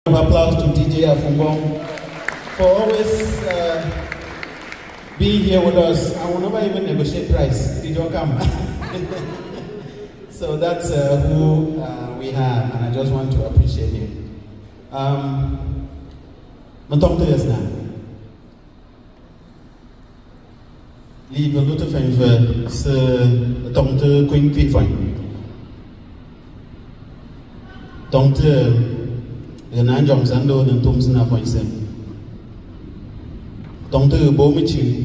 Applause to DJ Afoakom for always being here with us. I will never even negotiate price. Did you come? So that's who we have, and I just want to appreciate him. Talk to us now. Leave a lot of things for Dr. Queen Fifine. Dr. Nan Jong Sando and Thompson of Poinsen. Dr. Bomichi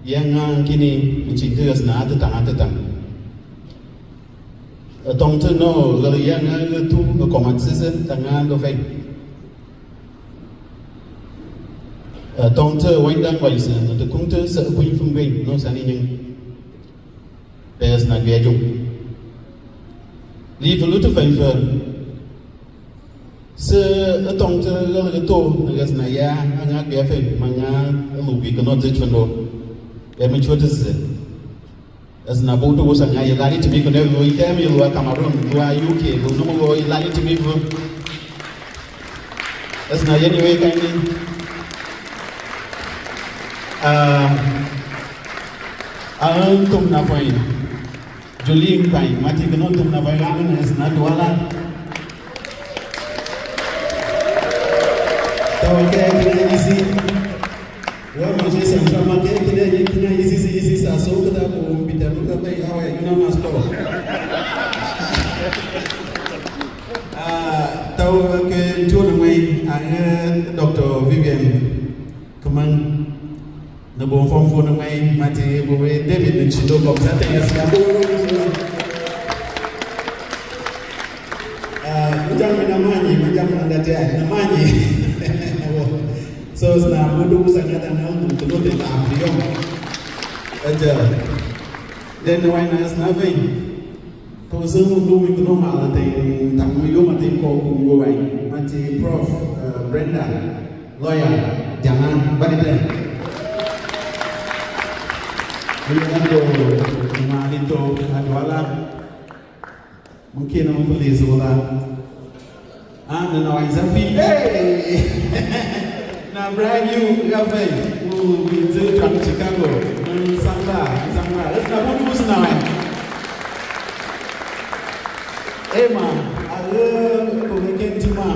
Yang Kini, which is not the Tang. A Dr. No, the young two, the common citizen, Tangan of Fame. A Dr. Windang Poison, the Kunters, a queen from Green, no sunny. There's not Viajum. Leave a little favor. Sir, a tongue to the toe, as Naya, and I gave him, Manga, we cannot teach from no. Amateur as Nabuto was an eye to me, could never tell me you are Cameroon, you are UK, but no more light to me. That's not anyway, kindly. I don't know fine. Julie Pine, Mati cannot do Navayan as Nadwala. Okay, easy. Well, my Jason, from my day today, you know, easy, so that I will be the look of how I know my store. Okay, to the way, I heard Dr. Vivian come on. The bone form for the way, Mati, David, and she look up that money. So it's now we do something that I'm to do the then the wine has nothing. To some do we know my thing, Tamuyo, thing called Kungo, Mati, Prof. Brenda, lawyer, Jana, Badita. We go to Malito, Adwala, Mukina Police, and the noise of hey! Now, brand new cafe, who is from Chicago, Sangla. Let's not put this now. Hey, man, I love to make it to man.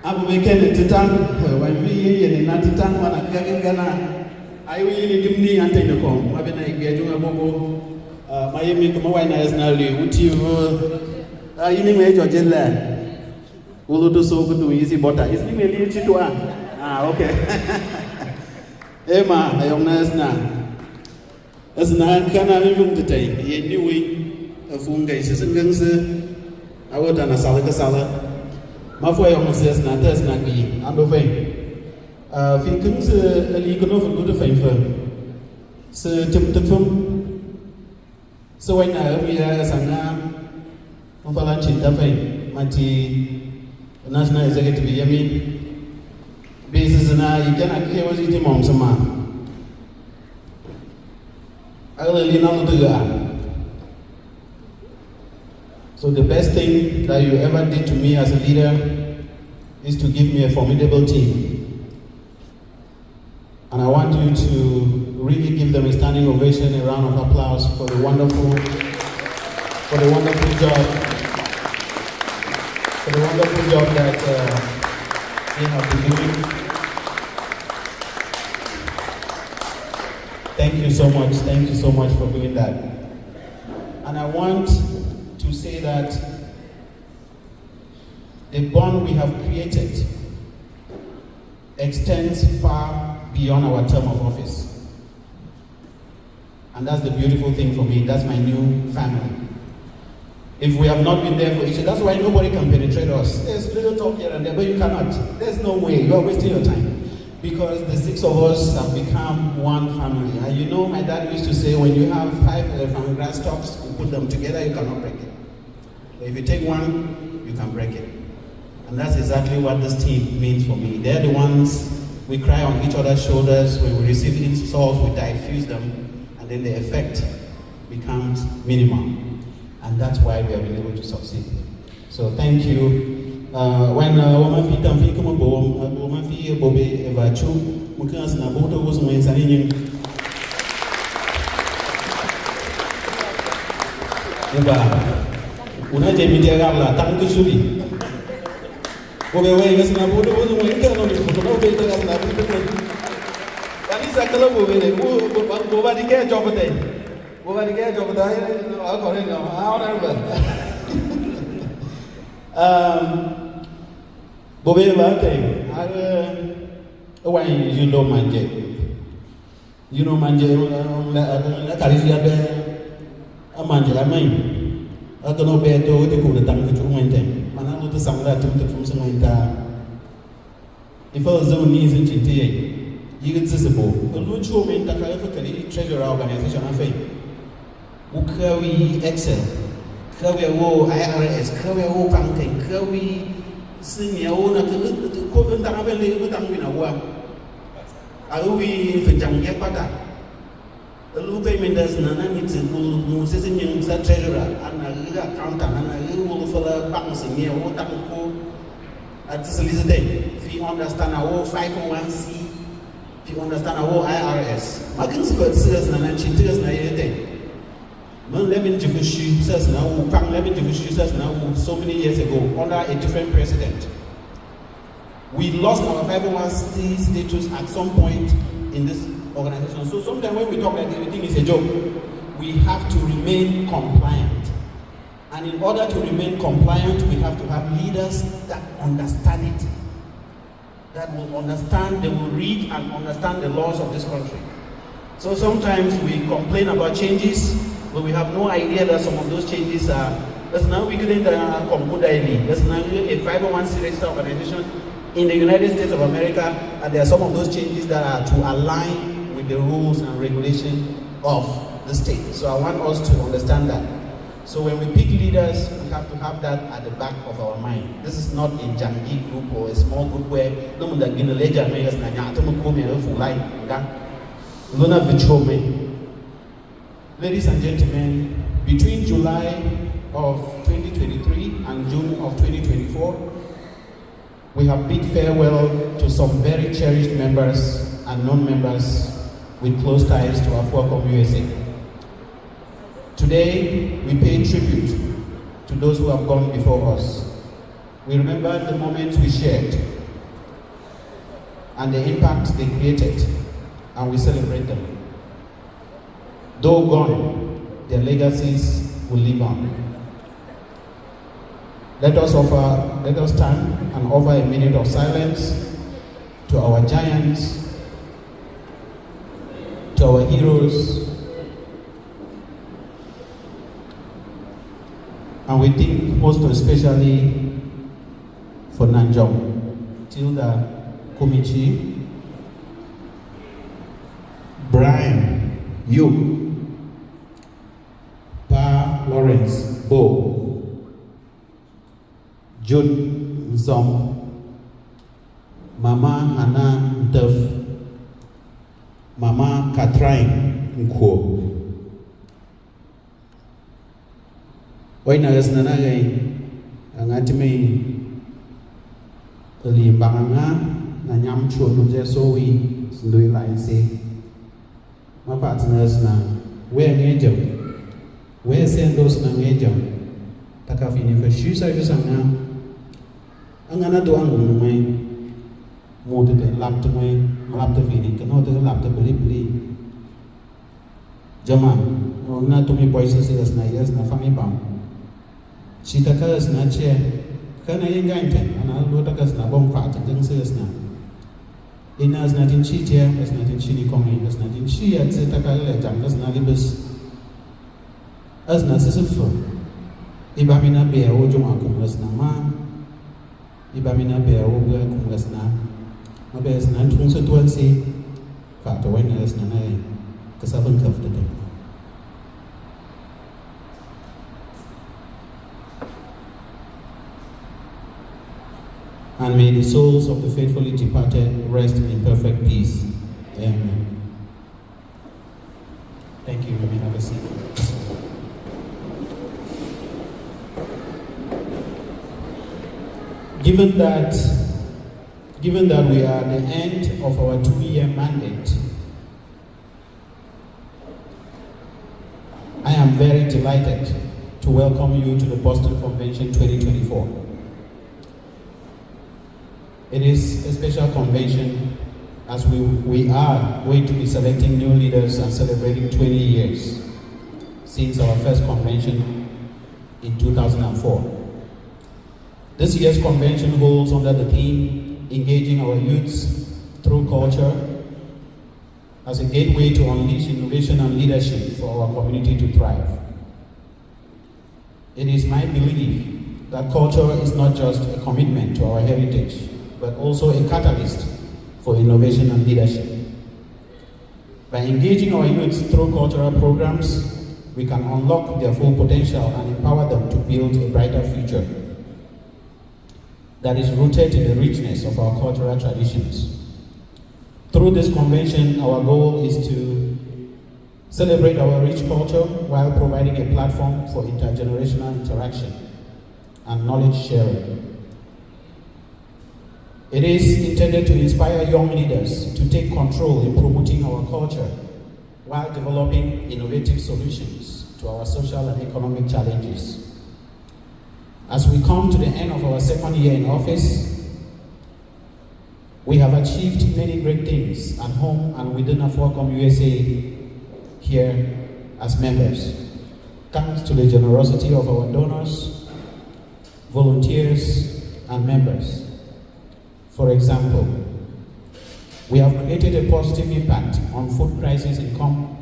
I'm making it to town. When we in the Natitan, when I get Ghana, I will give me and take the com. I've been a graduate of Bobo, Miami, Kamoana is now, would you name your jet Ulu do so good easy butter. Is it really cheap to okay. Emma, I am nice now. As an can I room to take? Ye knew we a funga is a gunser. I would done a salad. My boy almost says not that's not me. I'm the way. Finkins a legal of good favor. Sir Tim from. So when I am here as a man of a lunch in Tafe, Mati. National Executive Yemi basis and I cannot hear what it among some man. I really know do that. So the best thing that you ever did to me as a leader is to give me a formidable team. And I want you to really give them a standing ovation, a round of applause for the wonderful job. For the wonderful job that they have been doing. Thank you so much for doing that. And I want to say that the bond we have created extends far beyond our term of office. And that's the beautiful thing for me. That's my new family. If we have not been there for each other, that's why nobody can penetrate us. There's little talk here and there, but you cannot. There's no way. You are wasting your time. Because the six of us have become one family. And you know, my dad used to say, when you have 5 elephant grass stalks, you put them together, you cannot break it. But if you take one, you can break it. And that's exactly what this team means for me. They're the ones we cry on each other's shoulders. When we receive insults, we diffuse them, and then the effect becomes minimal. And that's why we have been able to succeed. So thank you. When woman feet and feet come up, woman feet Bobby Eva Chu, Mukas Naboto was when Sanin. Una Jamie Gabla, Tanku Shuri. Bobby was Naboto was when you tell me for no better as Naboto. That is a color movie, nobody can job a day. Nobody can job a day. I'll call it now. Bobby Late, why you know Manje? You know Manje, Carisia, a Manje, I mean, I don't know better to the good time to maintain. Man, I know the song that took the from some if I was zone needs in GTA, you get visible. A Lucho mean that I have treasure organization of fame. Ukawi Excel. Kawe wo IRS, kawe wo banking, kawe senior owner to cover the available with a work. Are we for Jangia Pata? The low payment does none need to move in the treasurer and a little accountant and a little for the banks in here, what I'm called at this day. If you understand our 501c, if you understand our IRS, Markins for sales and cheaters na day. Lemon Jivishu says now, Lemon Jivishu says now, so many years ago, under a different president. We lost our 501c status at some point in this organization. So sometimes when we talk like everything is a joke, we have to remain compliant. And in order to remain compliant, we have to have leaders that understand it. That will understand, they will read and understand the laws of this country. So sometimes we complain about changes, but we have no idea that some of those changes are. That's now we couldn't conclude daily. That's now a 501c registered organization in the United States of America, and there are some of those changes that are to align with the rules and regulation of the state. So I want us to understand that. So when we pick leaders, we have to have that at the back of our mind. This is not a jangi group or a small group where no one that gina leja megas na nya atomo komi na fu line nga. Lona vichome. Ladies and gentlemen, between July of 2023 and June of 2024, we have bid farewell to some very cherished members and non-members with close ties to Afoakom USA. Today, we pay tribute to those who have gone before us. We remember the moments we shared and the impact they created, and we celebrate them. Though gone, their legacies will live on. Let us stand and offer a minute of silence to our giants, to our heroes, and we think most especially for Nanjong, Tilda Kumichi, Brian, you, Lawrence, Bo, Jude Zom, Mama Hannah Duff, Mama Catherine Nkwo. Oina Nanagay, ang atime Limbanga, Nanyam Chulu Sowi, Sindui Laise. My partners na, where major. Where send those na major? Takafini for shoes I just ang another one may more to the lap to my lap to feeling, cannot the lap to believe. Jama, not to me voices as na yes na family bam. She takas na chair, can I engage and I'll go takas na bomb part and then says na. In as not in cheat here, as not in chini coming, as not in she at Takala, as not libus. As Nasifo, Ibamina bear o Juma Kumlasna, Ibamina bear o Kumlasna, my best nan Tunsa to say, Fat when as Nana, because I've been comfortable. And may the souls of the faithfully departed rest in perfect peace. Amen. Thank you. You may have a seat. Given that we are at the end of our 2-year mandate, I am very delighted to welcome you to the Boston Convention 2024. It is a special convention as we are going to be selecting new leaders and celebrating 20 years since our first convention in 2004. This year's convention holds under the theme, engaging our youths through culture as a gateway to unleash innovation and leadership for our community to thrive. It is my belief that culture is not just a commitment to our heritage, but also a catalyst for innovation and leadership. By engaging our youths through cultural programs, we can unlock their full potential and empower them to build a brighter future that is rooted in the richness of our cultural traditions. Through this convention, our goal is to celebrate our rich culture while providing a platform for intergenerational interaction and knowledge sharing. It is intended to inspire young leaders to take control in promoting our culture while developing innovative solutions to our social and economic challenges. As we come to the end of our second year in office, we have achieved many great things at home and within Afoakom USA here as members, thanks to the generosity of our donors, volunteers, and members. For example, we have created a positive impact on food crisis income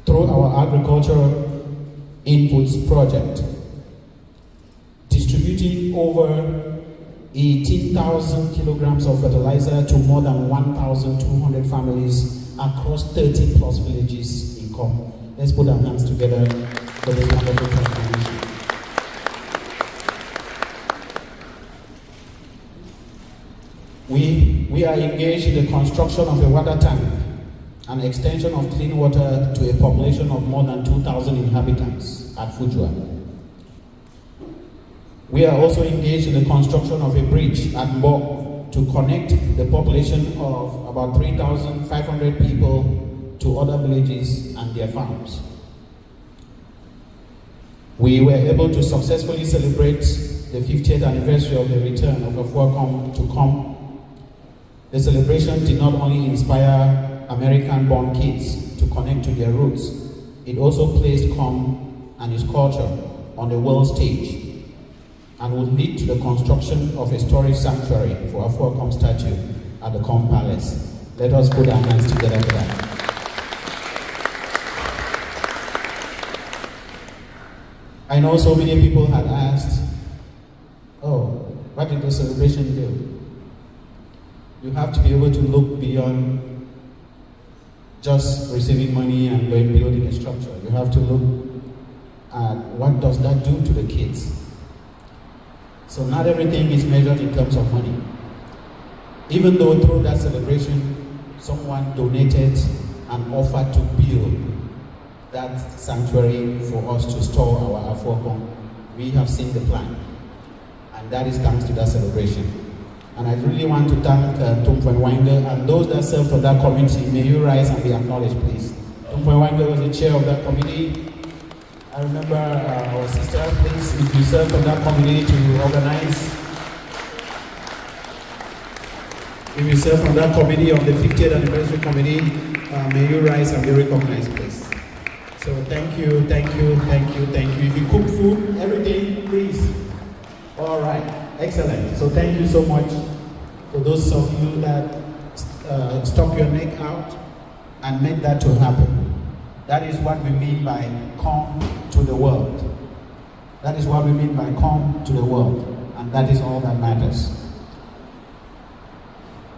through our agricultural inputs project, distributing over 18,000 kilograms of fertilizer to more than 1,200 families across 30 plus villages in Com. Let's put our hands together for this wonderful contribution. We are engaged in the construction of a water tank, an extension of clean water to a population of more than 2,000 inhabitants at Fujua. We are also engaged in the construction of a bridge at Mbok to connect the population of about 3,500 people to other villages and their farms. We were able to successfully celebrate the 50th anniversary of the return of Afoakom to Com. The celebration did not only inspire American-born kids to connect to their roots, it also placed Com and its culture on the world stage and would lead to the construction of a storage sanctuary for Afoakom statue at the Com Palace. Let us put our hands together for that. I know so many people had asked, oh, what did the celebration do? You have to be able to look beyond just receiving money and going building a structure. You have to look at what does that do to the kids. So not everything is measured in terms of money. Even though through that celebration, someone donated and offered to build that sanctuary for us to store our Afoakom, we have seen the plan. And that is thanks to that celebration. And I really want to thank Tumpwen Wange and those that served on that committee. May you rise and be acknowledged, please. Tumpwen Wange was the chair of that committee. I remember our sister, please, if you serve on that committee to organize. If you serve on that committee, on the 50th anniversary committee, may you rise and be recognized, please. So thank you, thank you, thank you, thank you. If you cook food, everything, please. All right, excellent. So thank you so much for those of you that stuck your neck out and made that to happen. That is what we mean by come to the world. That is what we mean by come to the world. And that is all that matters.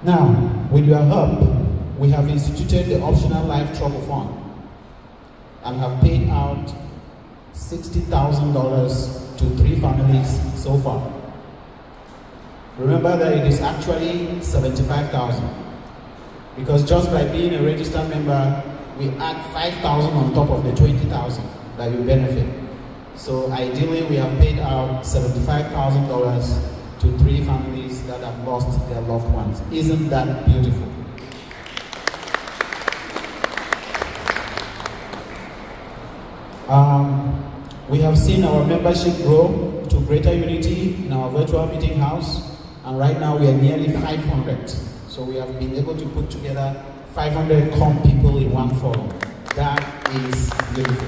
Now, with your help, we have instituted the optional life trouble fund and have paid out $60,000 to 3 families so far. Remember that it is actually $75,000 because just by being a registered member, we add $5,000 on top of the $20,000 that you benefit. So ideally, we have paid out $75,000 to 3 families that have lost their loved ones. Isn't that beautiful? We have seen our membership grow to greater unity in our virtual meeting house, and right now we are nearly 500. So we have been able to put together 500 COM people in one forum. That is beautiful.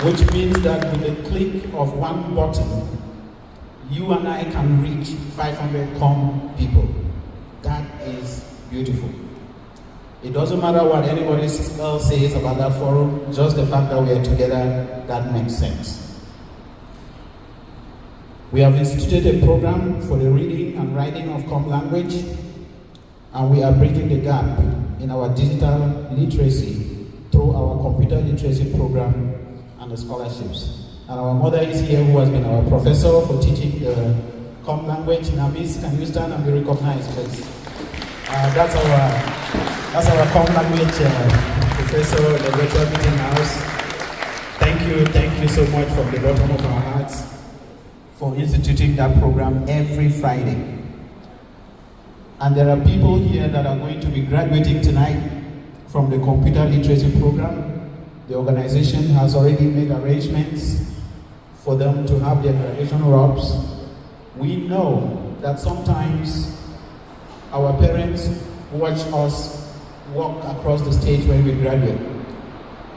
Which means that with the click of one button, you and I can reach 500 COM people. That is beautiful. It doesn't matter what anybody else says about that forum, just the fact that we are together, that makes sense. We have instituted a program for the reading and writing of COM language, and we are bridging the gap in our digital literacy through our computer literacy program and the scholarships. And our mother is here, who has been our professor for teaching the COM language. Now, Miss, can you stand and be recognized, please? That's our COM language professor at the virtual meeting house. Thank you so much from the bottom of our hearts for instituting that program every Friday. And there are people here that are going to be graduating tonight from the computer literacy program. The organization has already made arrangements for them to have their graduation robes. We know that sometimes our parents watch us walk across the stage when we graduate.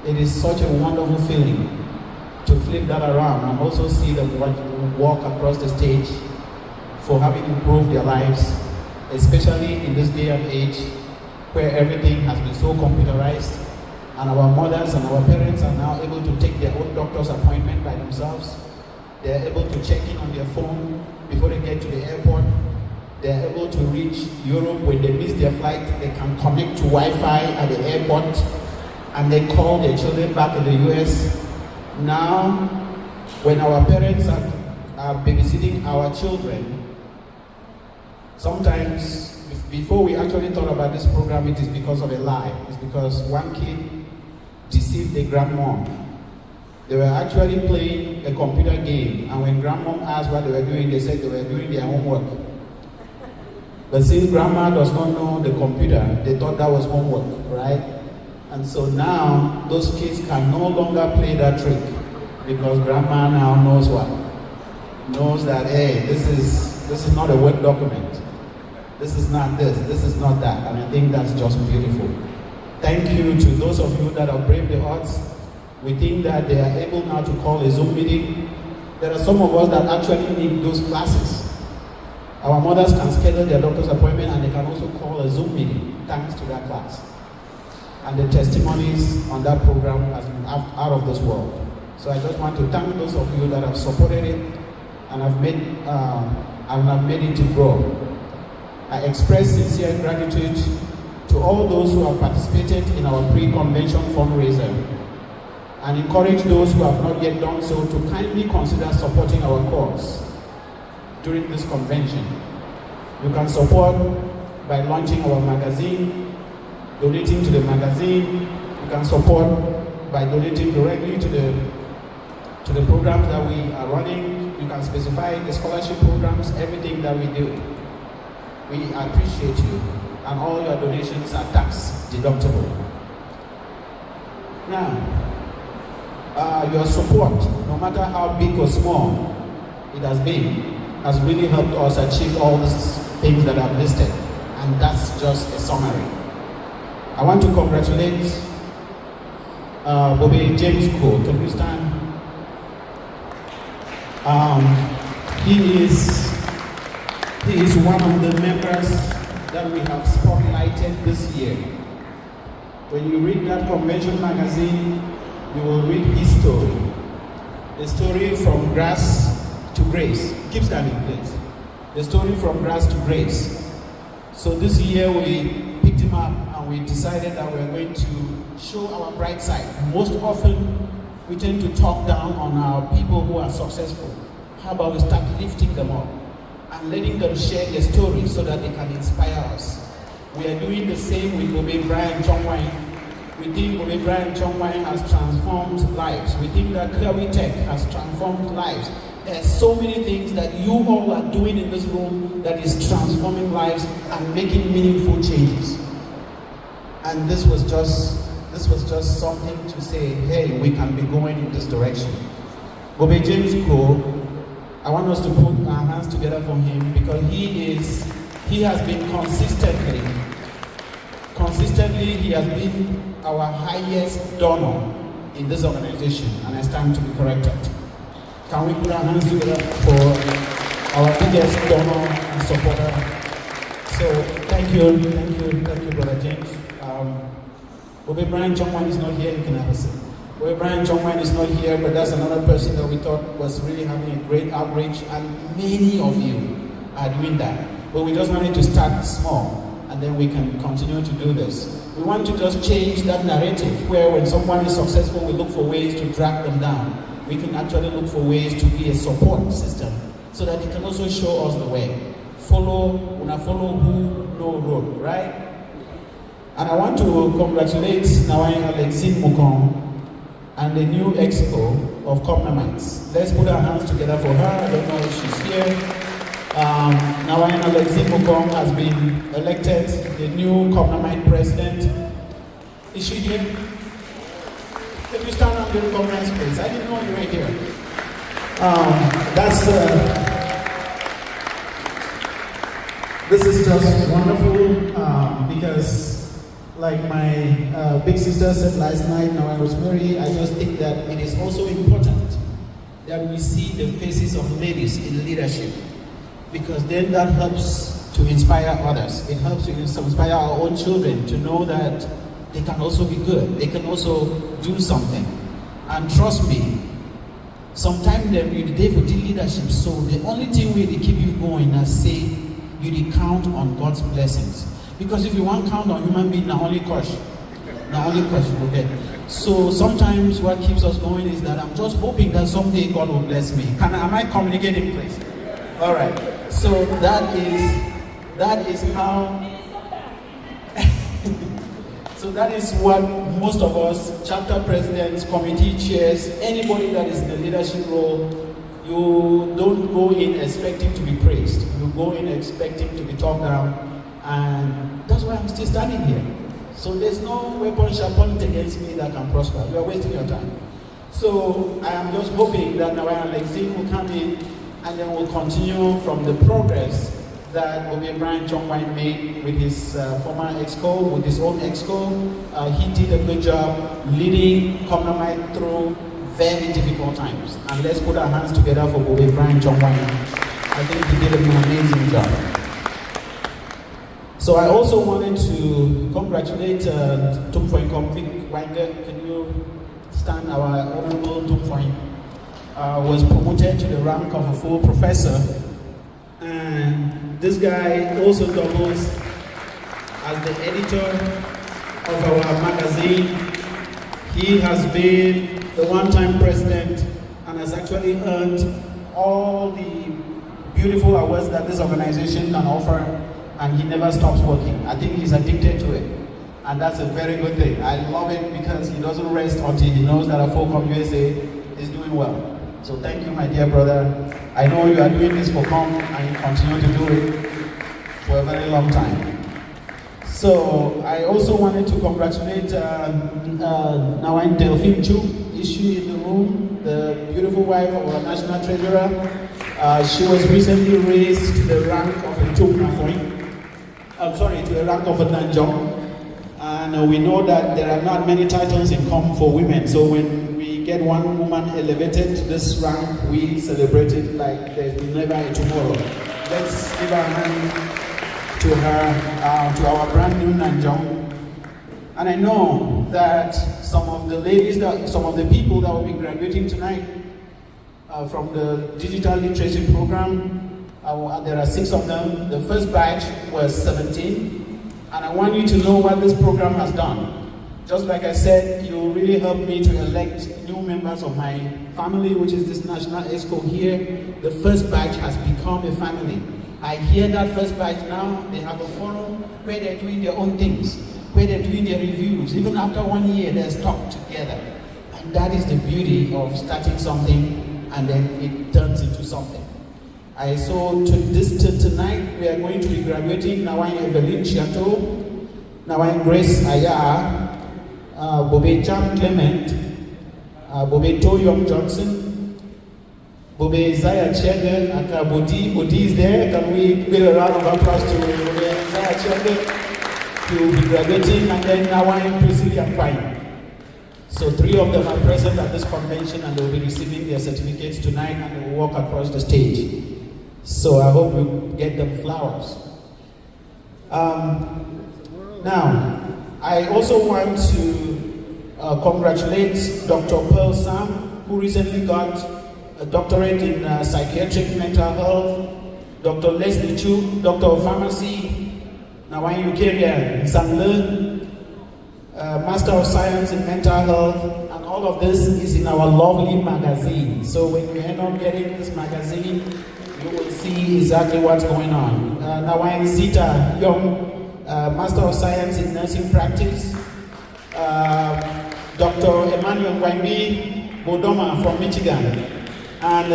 It is such a wonderful feeling to flip that around and also see them walk across the stage for having improved their lives, especially in this day and age where everything has been so computerized, and our mothers and our parents are now able to take their own doctor's appointment by themselves. They're able to check in on their phone before they get to the airport. They're able to reach Europe. When they miss their flight, they can connect to Wi-Fi at the airport, and they call their children back in the US. Now, when our parents are babysitting our children, sometimes before we actually thought about this program, it is because of a lie. It's because one kid deceived the grandmom. They were actually playing a computer game, and when grandmom asked what they were doing, they said they were doing their homework. But since grandma does not know the computer, they thought that was homework, right? And so now, those kids can no longer play that trick, because grandma now knows what? Knows that, hey, this is not a Word document. This is not this is not that. And I think that's just beautiful. Thank you to those of you that have braved the odds. We think that they are able now to call a Zoom meeting. There are some of us that actually need those classes. Our mothers can schedule their doctor's appointment, and they can also call a Zoom meeting thanks to that class. And the testimonies on that program has been out of this world. So I just want to thank those of you that have supported it and have made it to grow. I express sincere gratitude to all those who have participated in our pre-convention fundraiser, and encourage those who have not yet done so to kindly consider supporting our cause during this convention. You can support by launching our magazine, donating to the magazine. You can support by donating directly to the programs that we are running. You can specify the scholarship programs, everything that we do. We appreciate you, and all your donations are tax deductible. Now, your support, no matter how big or small it has been, has really helped us achieve all these things that I've listed, and that's just a summary. I want to congratulate Bobby James Cole. Can you stand? He is one of the members that we have spotlighted this year. When you read that convention magazine, you will read his story. The story from grass to grace. Keep standing, please. The story from grass to grace. So this year we picked him up, and we decided that we're going to show our bright side. Most often, we tend to talk down on our people who are successful. How about we start lifting them up and letting them share their story so that they can inspire us? We are doing the same with Bobe Brian Chongwai. We think Bobe Brian Chongwai has transformed lives. We think that Kerry Tech has transformed lives. There's so many things that you all are doing in this room that is transforming lives and making meaningful changes. And this was just something to say, hey, we can be going in this direction. Bobe James Cole, I want us to put our hands together for him because he has been consistently, he has been our highest donor in this organization, and it's time to be corrected. Can we put our hands together for our biggest donor and supporter? So thank you, Brother James. Bobe Brian Chongwan is not here, you can have a seat. Bobe Brian Chongwan is not here, but that's another person that we thought was really having a great outreach, and many of you are doing that. But we just wanted to start small, and then we can continue to do this. We want to just change that narrative where when someone is successful, we look for ways to drag them down. We can actually look for ways to be a support system so that it can also show us the way. Follow who know road, right? And I want to congratulate Nawai Alexine Mukom and the new expo of Comnamites. Let's put our hands together for her. I don't know if she's here. Nawai Alexine Mukom has been elected the new Comnamite president. Is she here? Can you stand up and recognize, please? I didn't know you were here. This is just wonderful because, like my big sister said last night, now I was married, I just think that it is also important that we see the faces of ladies in leadership, because then that helps to inspire others. It helps to inspire our own children to know that they can also be good. They can also do something. And trust me, sometimes they will dey for the leadership. So the only thing we keep you going is say you count on God's blessings. Because if you want to count on human being, now only cash will get. So sometimes what keeps us going is that I'm just hoping that someday God will bless me. Am I communicating, please? All right. So that is how. So that is what most of us, chapter presidents, committee chairs, anybody that is in the leadership role, you don't go in expecting to be praised. You go in expecting to be talked down, and that's why I'm still standing here. So there's no weapon sharpened against me that can prosper. You are wasting your time. So I am just hoping that Nawai Alexine will come in, and then we'll continue from the progress that Bobe Brian Chongwan made with his former exco, with his own exco. He did a good job leading Comnamite through very difficult times. And let's put our hands together for Bobe Brian Chongwan. I think he did an amazing job. So I also wanted to congratulate Tumfoin Vic Wanger. Can you stand? Our honorable Tumfoin was promoted to the rank of a full professor. And this guy also doubles as the editor of our magazine. He has been the one-time president and has actually earned all the beautiful awards that this organization can offer, and he never stops working. I think he's addicted to it, and that's a very good thing. I love it because he doesn't rest until he knows that Afoakom USA is doing well. So thank you, my dear brother. I know you are doing this for Com, and you continue to do it for a very long time. So I also wanted to congratulate Nawai Delphine Chu. Is she in the room? The beautiful wife of our national treasurer. She was recently raised to the rank of a to the rank of a Nanjong. And we know that there are not many titles in Com for women. So when we get one woman elevated to this rank, we celebrate it like there's never a tomorrow. Let's give our hand to her, to our brand new Nanjong. And I know that some of the people that will be graduating tonight from the digital literacy program, there are 6 of them. The first batch was 17. And I want you to know what this program has done. Just like I said, you really helped me to elect new members of my family, which is this national exco here. The first batch has become a family. I hear that first batch now, they have a forum where they're doing their own things, where they're doing their reviews. Even after 1 year, they're stuck together. And that is the beauty of starting something and then it turns into something. Tonight we are going to be graduating Nawai Evelyn Chateau, Nawai Grace Aya, Bobe Jam Clement, Bobe Toyom Johnson, Bobe Zaya Chege, and Bodi is there. Can we give a round of applause to Bobe Zaya Chege to be graduating, and then Nawai Priscilla Pine. So 3 of them are present at this convention, and they will be receiving their certificates tonight, and they will walk across the stage. So I hope you get them flowers. Now, I also want to congratulate Dr. Pearl Sam, who recently got a doctorate in psychiatric mental health, Dr. Leslie Chu, Doctor of Pharmacy, Nawai Eukarya Sangle, Master of Science in Mental Health, and all of this is in our lovely magazine. So when you end up getting this magazine, you will see exactly what's going on. Nawai Zita Young, Master of Science in Nursing Practice, Dr. Emmanuel Waimi Bodoma from Michigan, and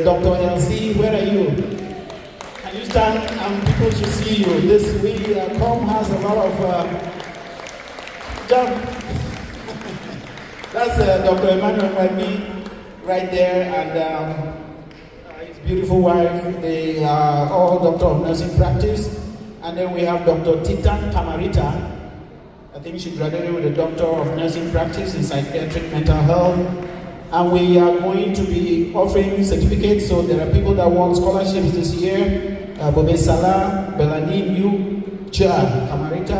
Dr. LC, where are you? Can you stand and people should see you? This Com has a lot of jump. That's Dr. Emmanuel Waimi right there, and his beautiful wife. They are all Doctor of Nursing Practice. And then we have Dr. Titan Kamarita. I think she graduated with a Doctor of Nursing Practice in Psychiatric Mental Health. And we are going to be offering certificates. So there are people that want scholarships this year. Bobe Salah, Belanin Yu, Chia Kamarita,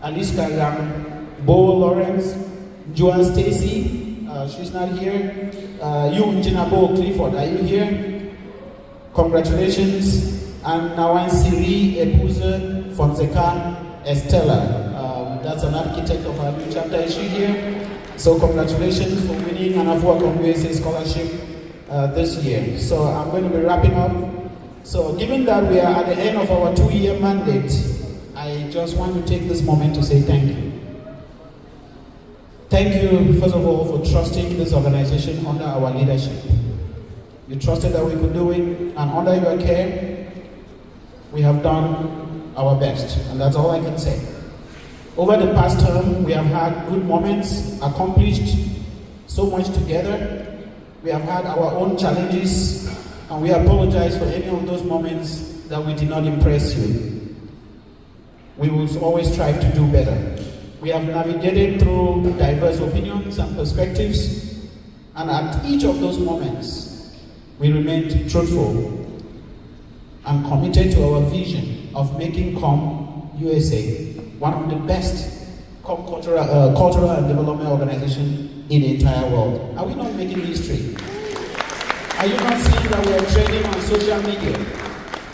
Alice Kagam, Bo Lawrence, Joanne Stacy, she's not here. You, Jinabo Clifford, are you here? Congratulations. And Nawan Siri Epuze Fonseca Estella. That's an architect of our new chapter. Is she here? So congratulations for winning an Afoakom USA scholarship this year. So I'm going to be wrapping up. So given that we are at the end of our 2-year mandate, I just want to take this moment to say thank you. Thank you, first of all, for trusting this organization under our leadership. You trusted that we could do it, and under your care, we have done our best, and that's all I can say. Over the past term, we have had good moments, accomplished so much together. We have had our own challenges, and we apologize for any of those moments that we did not impress you. We will always strive to do better. We have navigated through diverse opinions and perspectives, and at each of those moments, we remained truthful and committed to our vision of making COM USA one of the best cultural and development organizations in the entire world. Are we not making history? Are you not seeing that we are trending on social media?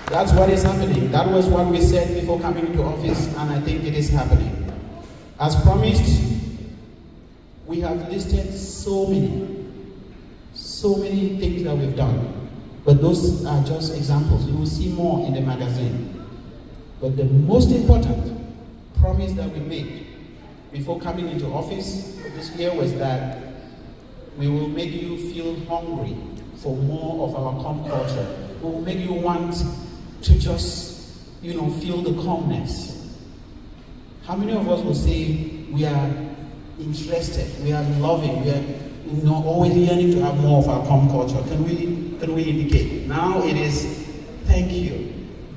That's what is happening. That was what we said before coming into office, and I think it is happening. As promised, we have listed so many things that we've done. But those are just examples. You will see more in the magazine. But the most important promise that we made before coming into office this year was that we will make you feel hungry for more of our COM culture. We will make you want to just, feel the calmness. How many of us will say we are interested, we are loving, we are always yearning to have more of our COM culture? Can we indicate? Now it is thank you.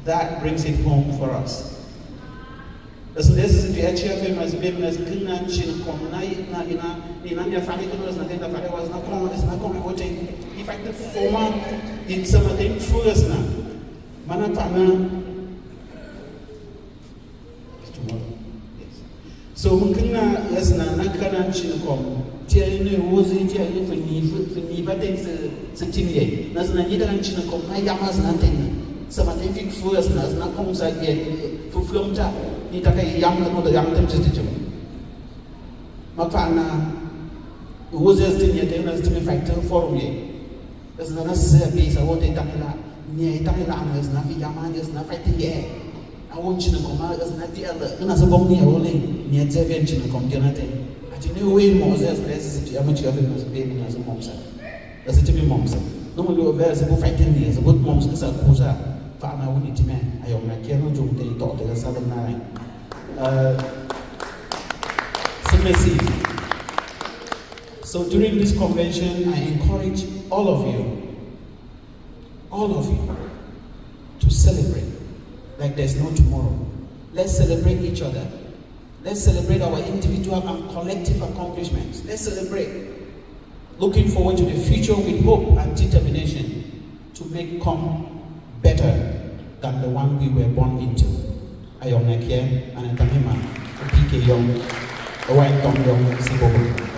That brings it home for us. This is the actual famous business. In fact, the former in something first now. Manatana. So Mukina Lesna Nakana Chinakom. Tiene Wozi, Tiene Niva Sitini, Nasnanita and Chinakom, Yamas Nantin, Samatic first, Nasnakom Sagi, Fuflumta, Nitaka Yam, the young temperature. Mafana was just in your dinner to be factor for me. There's not a piece I won't take Tamila, near Tamila, there's nothing Yaman, there's nothing here. I want you to come out as not the other, and as a bomb near rolling, near Zevian come Jonathan. At a new way, Moses, less amateur of him as a baby as a monster. That's a timmy moms. No one do a very simple 15 years, a good moms is a cruiser. Farmer wouldn't it man. I am like Keno Jung, they thought they were 7 9. So during this convention, I encourage all of you to celebrate like there's no tomorrow. Let's celebrate each other. Let's celebrate our individual and collective accomplishments. Let's celebrate. Looking forward to the future with hope and determination to make come better than the one we were born into. I am Nakia and Antamima, PK Young, a white Tom Young, Sibobo.